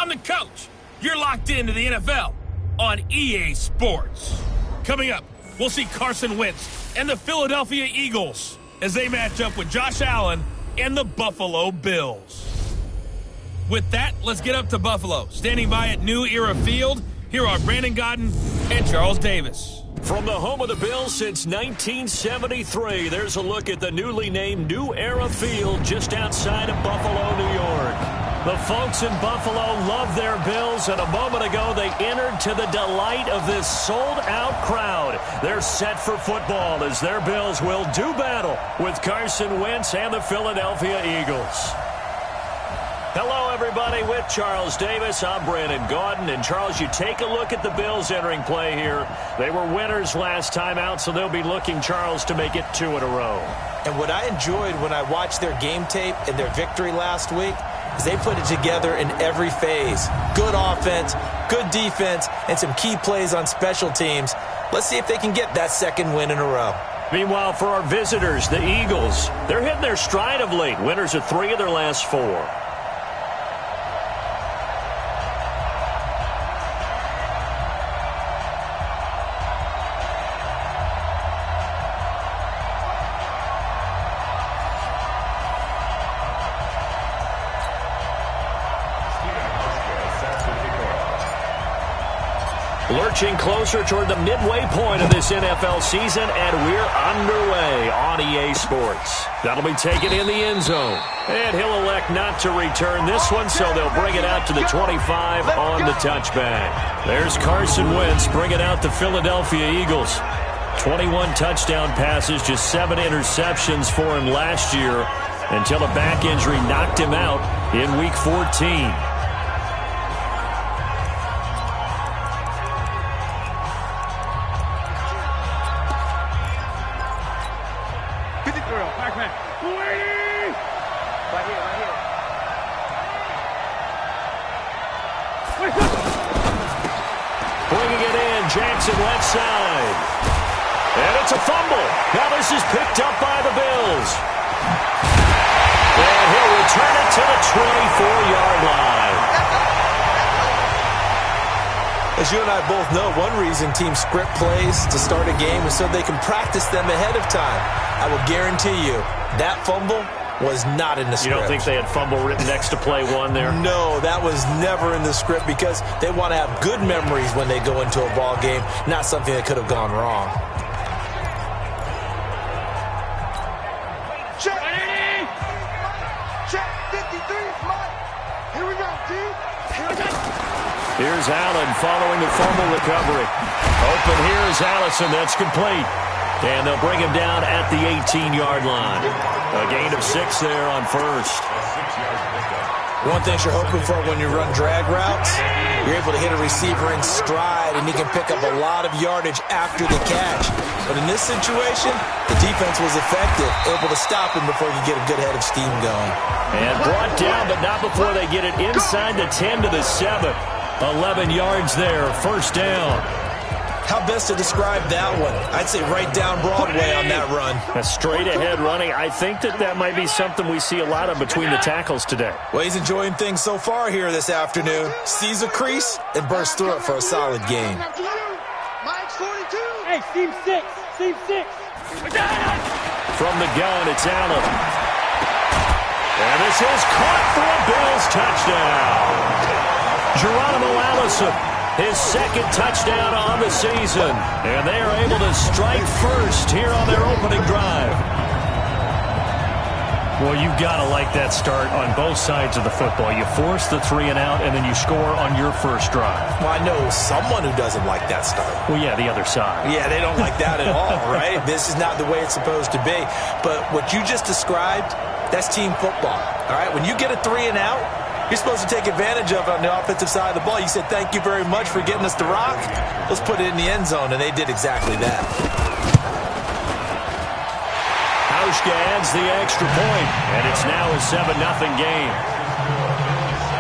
I'm the coach. You're locked into the NFL on EA Sports. Coming up, we'll see Carson Wentz and the Philadelphia Eagles as they match up with Josh Allen and the Buffalo Bills. With that, let's get up to Buffalo. Standing by at New Era Field, here are Brandon Godden and Charles Davis. From the home of the Bills since 1973, there's a look at the newly named New Era Field just outside of Buffalo, New York. The folks in Buffalo love their Bills, and a moment ago they entered to the delight of this sold-out crowd. They're set for football as their Bills will do battle with Carson Wentz and the Philadelphia Eagles. Hello, everybody. With Charles Davis, I'm Brandon Gaudin. And, Charles, you take a look at the Bills entering play here. They were winners last time out, so they'll be looking, Charles, to make it 2 in a row. And what I enjoyed when I watched their game tape and their victory last week is they put it together in every phase. Good offense, good defense, and some key plays on special teams. Let's see if they can get that second win in a row. Meanwhile, for our visitors, the Eagles, they're hitting their stride of late. Winners of 3 of their last 4. Lurching closer toward the midway point of this NFL season, and we're underway on EA Sports. That'll be taken in the end zone. And he'll elect not to return this one, so they'll bring it out to the 25 on the touchback. There's Carson Wentz bringing out the Philadelphia Eagles. 21 touchdown passes, just 7 interceptions for him last year until a back injury knocked him out in Week 14. Jackson left side. And it's a fumble. Now this is picked up by the Bills. And he'll return it to the 24-yard line. As you and I both know, one reason teams script plays to start a game is so they can practice them ahead of time. I will guarantee you that fumble was not in the script. You don't think they had fumble written next to play 1 there? No, that was never in the script because they want to have good memories when they go into a ball game, not something that could have gone wrong. Check. Check 53. Here we go, T. Here's Allen following the fumble recovery. Open here is Allison. That's complete. And they'll bring him down at the 18-yard line. A gain of 6 there on first. One thing you're hoping for when you run drag routes, you're able to hit a receiver in stride, and he can pick up a lot of yardage after the catch. But in this situation, the defense was effective, able to stop him before he could get a good head of steam going. And brought down, but not before they get it inside the 10 to the 7. 11 yards there, first down. How best to describe that one? I'd say right down Broadway on that run. A straight-ahead running. I think that might be something we see a lot of between the tackles today. Well, he's enjoying things so far here this afternoon. Sees a crease and bursts through it for a solid gain. Mike's 42. Hey, seam 6. From the gun, it's Allen. And this is caught for a Bills touchdown. Geronimo Allison. His second touchdown on the season. And they are able to strike first here on their opening drive. Well, you've got to like that start on both sides of the football. You force the 3 and out, and then you score on your first drive. Well, I know someone who doesn't like that start. Well, yeah, the other side. Yeah, they don't like that at all, right? This is not the way it's supposed to be. But what you just described, that's team football, all right? When you get a 3 and out, you're supposed to take advantage of it on the offensive side of the ball. You said, thank you very much for getting us to rock. Let's put it in the end zone, and they did exactly that. Hauschka adds the extra point, and it's now a 7-0 game.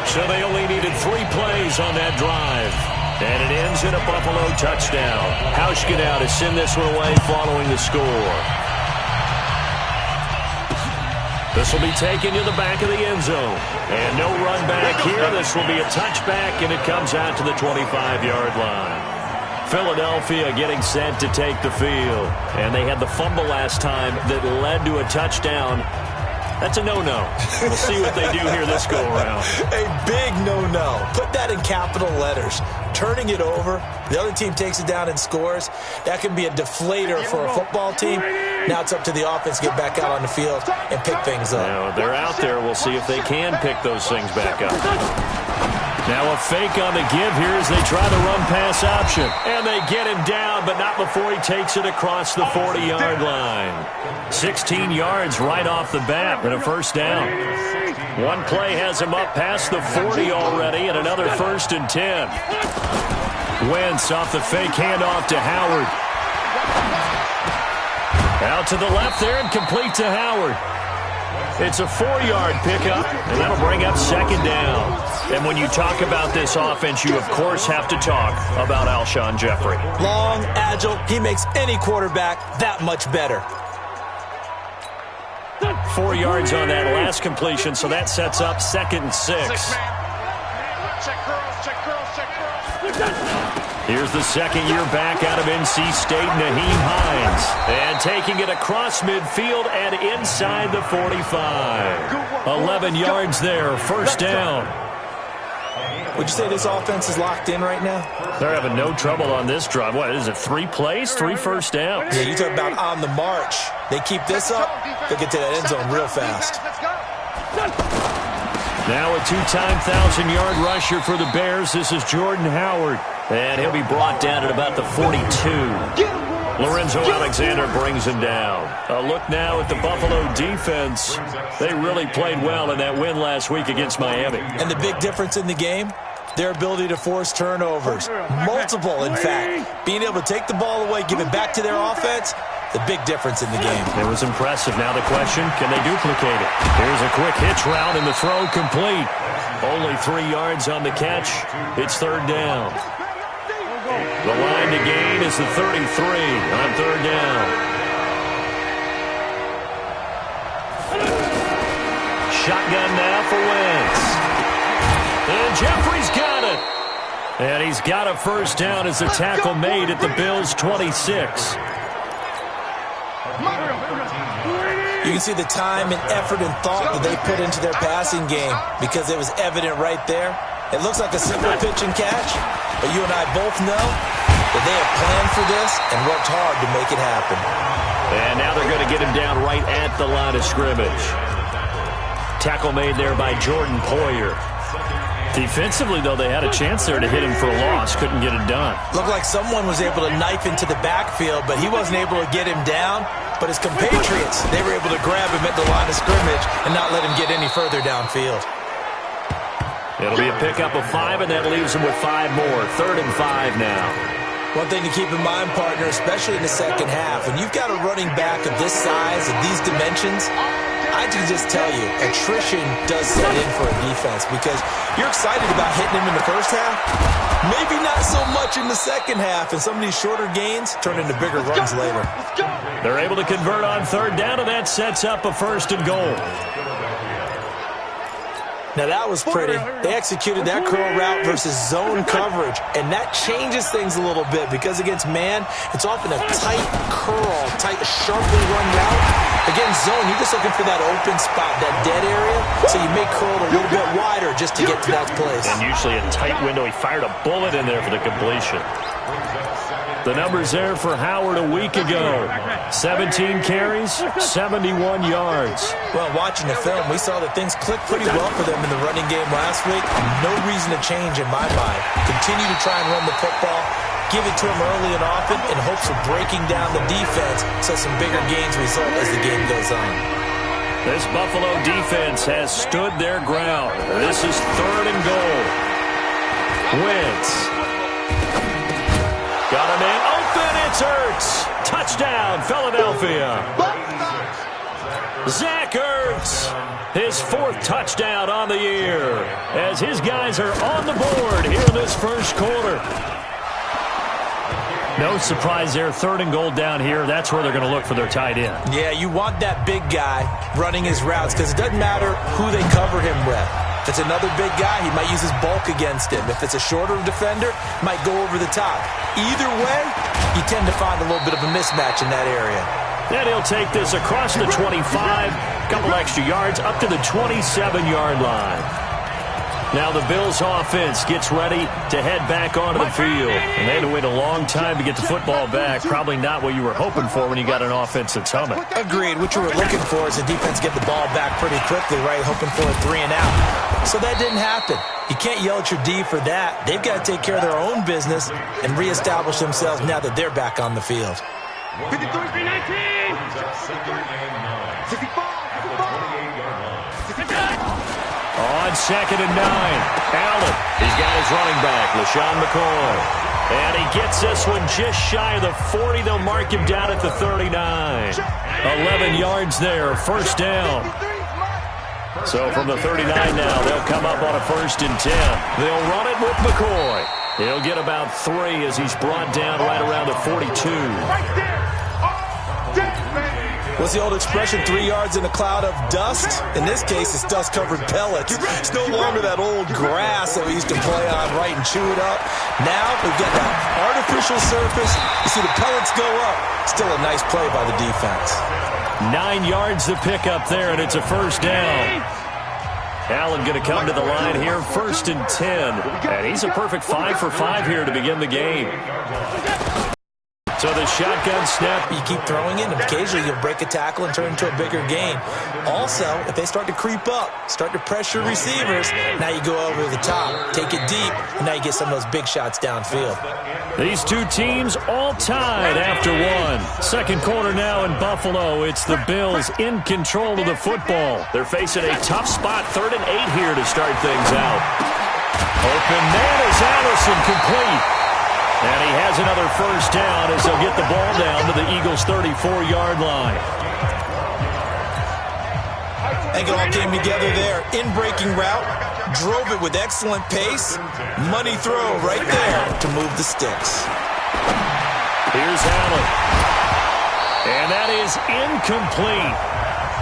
So they only needed 3 plays on that drive. And it ends in a Buffalo touchdown. Hauschka now to send this one away following the score. This will be taken to the back of the end zone. And no run back here. This will be a touchback, and it comes out to the 25-yard line. Philadelphia getting set to take the field. And they had the fumble last time that led to a touchdown. That's a no-no. We'll see what they do here this go-around. A big no-no. Put that in capital letters. Turning it over, the other team takes it down and scores. That can be a deflator for a football team. Now it's up to the offense to get back out on the field and pick things up. Now, they're out there. We'll see if they can pick those things back up. Now a fake on the give here as they try the run-pass option. And they get him down, but not before he takes it across the 40-yard line. 16 yards right off the bat and a first down. One play has him up past the 40 already and another 1st and 10. Wentz off the fake handoff to Howard. Out to the left there and complete to Howard. It's a 4-yard pickup, and that'll bring up 2nd down. And when you talk about this offense, you, of course, have to talk about Alshon Jeffrey. Long, agile, he makes any quarterback that much better. 4 yards on that last completion, so that sets up 2nd and 6. Here's the second-year back out of NC State, Naheem Hines. And taking it across midfield and inside the 45. 11 yards there, first down. Would you say this offense is locked in right now? They're having no trouble on this drive. What is it, 3 plays, 3 first downs? Yeah, you talk about on the march. They keep this up, they'll get to that end zone real fast. Now a 2-time 1,000-yard rusher for the Bears. This is Jordan Howard. And he'll be brought down at about the 42. Lorenzo Alexander brings him down. A look now at the Buffalo defense. They really played well in that win last week against Miami. And the big difference in the game? Their ability to force turnovers. Multiple, in fact. Being able to take the ball away, give it back to their offense, the big difference in the game. It was impressive. Now the question, can they duplicate it? Here's a quick hitch route and the throw complete. Only 3 yards on the catch. It's 3rd down. The line to gain is the 33 on 3rd down. Shotgun now for Wentz. And Jeffrey's got it. And he's got a first down as the tackle made at the Bills' 26. You can see the time and effort and thought that they put into their passing game because it was evident right there. It looks like a simple pitch and catch, but you and I both know that they have planned for this and worked hard to make it happen. And now they're going to get him down right at the line of scrimmage. Tackle made there by Jordan Poyer. Defensively, though, they had a chance there to hit him for a loss. Couldn't get it done. Looked like someone was able to knife into the backfield, but he wasn't able to get him down. But his compatriots, they were able to grab him at the line of scrimmage and not let him get any further downfield. It'll be a pickup of 5, and that leaves him with 5 more. 3rd and 5 now. One thing to keep in mind, partner, especially in the second half, when you've got a running back of this size, of these dimensions, I can just tell you, attrition does set in for a defense because you're excited about hitting him in the first half. Maybe not so much in the second half, and some of these shorter gains turn into bigger runs later. They're able to convert on 3rd down, and that sets up a 1st and goal. Now that was pretty. They executed that curl route versus zone coverage, and that changes things a little bit because against man, it's often a tight curl, tight, sharply run route. Against zone, you're just looking for that open spot, that dead area, so you may curl it a little bit wider just to get to that place. And usually a tight window. He fired a bullet in there for the completion. The numbers there for Howard a week ago. 17 carries, 71 yards. Well, watching the film, we saw that things clicked pretty well for them in the running game last week. No reason to change in my mind. Continue to try and run the football, give it to them early and often in hopes of breaking down the defense so some bigger gains result as the game goes on. This Buffalo defense has stood their ground. This is 3rd and goal. Wentz. Got a man open. It's Ertz. Touchdown, Philadelphia. Zach Ertz, his 4th touchdown on the year as his guys are on the board here in this first quarter. No surprise there. 3rd and goal down here. That's where they're going to look for their tight end. Yeah, you want that big guy running his routes because it doesn't matter who they cover him with. If it's another big guy, he might use his bulk against him. If it's a shorter defender, might go over the top. Either way, you tend to find a little bit of a mismatch in that area. And he'll take this across the 25, a couple extra yards, up to the 27-yard line. Now the Bills offense gets ready to head back onto the field. And they had to wait a long time to get the football back. Probably not what you were hoping for when you got an offense that's humming. Agreed. What you were looking for is the defense get the ball back pretty quickly, right? Hoping for a 3 and out. So that didn't happen. You can't yell at your D for that. They've got to take care of their own business and reestablish themselves now that they're back on the field. 53, 319. 65. On 2nd and 9, Allen, he's got his running back, LaShawn McCoy. And he gets this one just shy of the 40. They'll mark him down at the 39. 11 yards there, 1st down. So from the 39 now, they'll come up on a 1st and 10. They'll run it with McCoy. He'll get about 3 as he's brought down right around the 42. Right there. What's the old expression, 3 yards in a cloud of dust? In this case, it's dust-covered pellets. It's no longer that old grass that we used to play on, right, and chew it up. Now we've got that artificial surface. You see the pellets go up. Still a nice play by the defense. 9 yards to pick up there, and it's a 1st down. Allen going to come to the line here, 1st and 10. And he's a perfect 5 for 5 here to begin the game. So the shotgun snap. You keep throwing it, and occasionally you'll break a tackle and turn into a bigger gain. Also, if they start to creep up, start to pressure receivers, now you go over the top, take it deep, and now you get some of those big shots downfield. These two teams all tied after 1. 2nd quarter now in Buffalo. It's the Bills in control of the football. They're facing a tough spot, 3rd and 8 here to start things out. Open man is Allison, complete. And he has another 1st down as they'll get the ball down to the Eagles' 34-yard line. I think it all came together there. In-breaking route, drove it with excellent pace. Money throw right there to move the sticks. Here's Allen. And that is incomplete.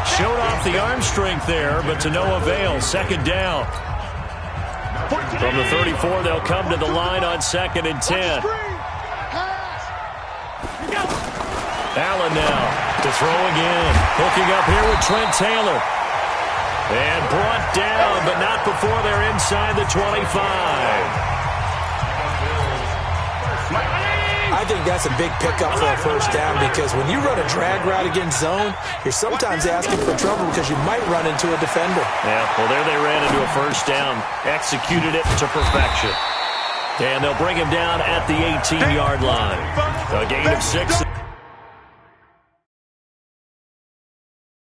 Showed off the arm strength there, but to no avail. 2nd down. From the 34, they'll come to the line on 2nd and 10. Allen now to throw again. Hooking up here with Trent Taylor. And brought down, but not before they're inside the 25. I think that's a big pickup for a 1st down because when you run a drag route against zone, you're sometimes asking for trouble because you might run into a defender. Yeah, well, there they ran into a 1st down. Executed it to perfection. And they'll bring him down at the 18-yard line. A gain of 6.